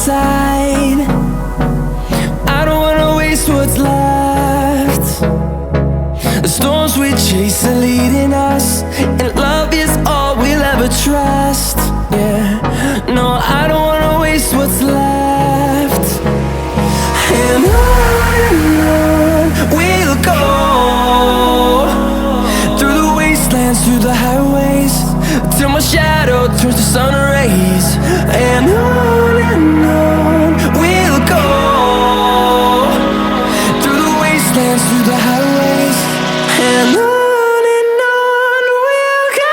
inside. I don't wanna waste what's left. The storms we chase are leading us, and love is all we'll ever trust. Yeah, no, I don't wanna waste what's left. And on we'll go, through the wastelands, through the highways, till my shadow turns to sun rays. And on we'll go, through the wastelands, through the highways, and on we'll go.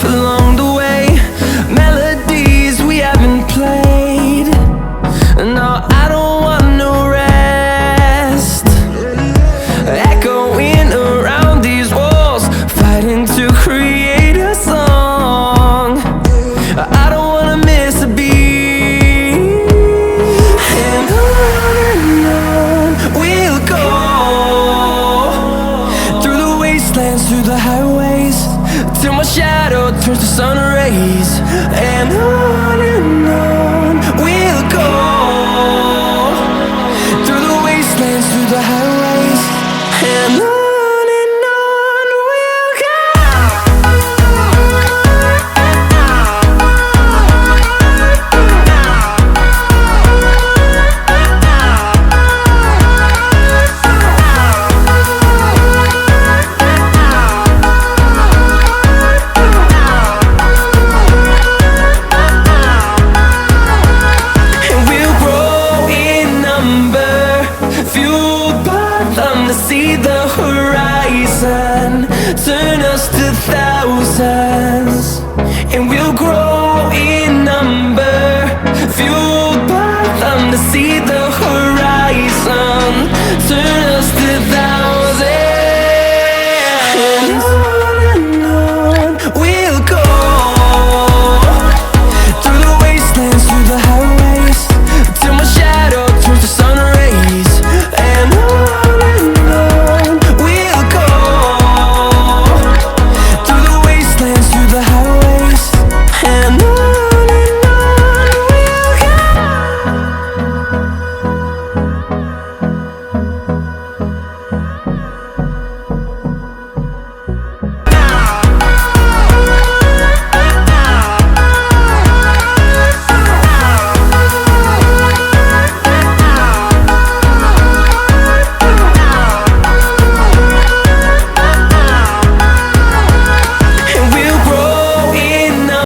Along the way, melodies we haven't played. No, I don't want no rest. Echoing around these walls, fighting to create a song. I don't wanna miss a beat. And on we'll go, through the wastelands, through the highways, till my shadow turns to sun rays. And on we'll go, through the wastelands, through the highways, and on we'll go. See the horizon turn us to thousands, and we'll grow in number, fueled by them to see the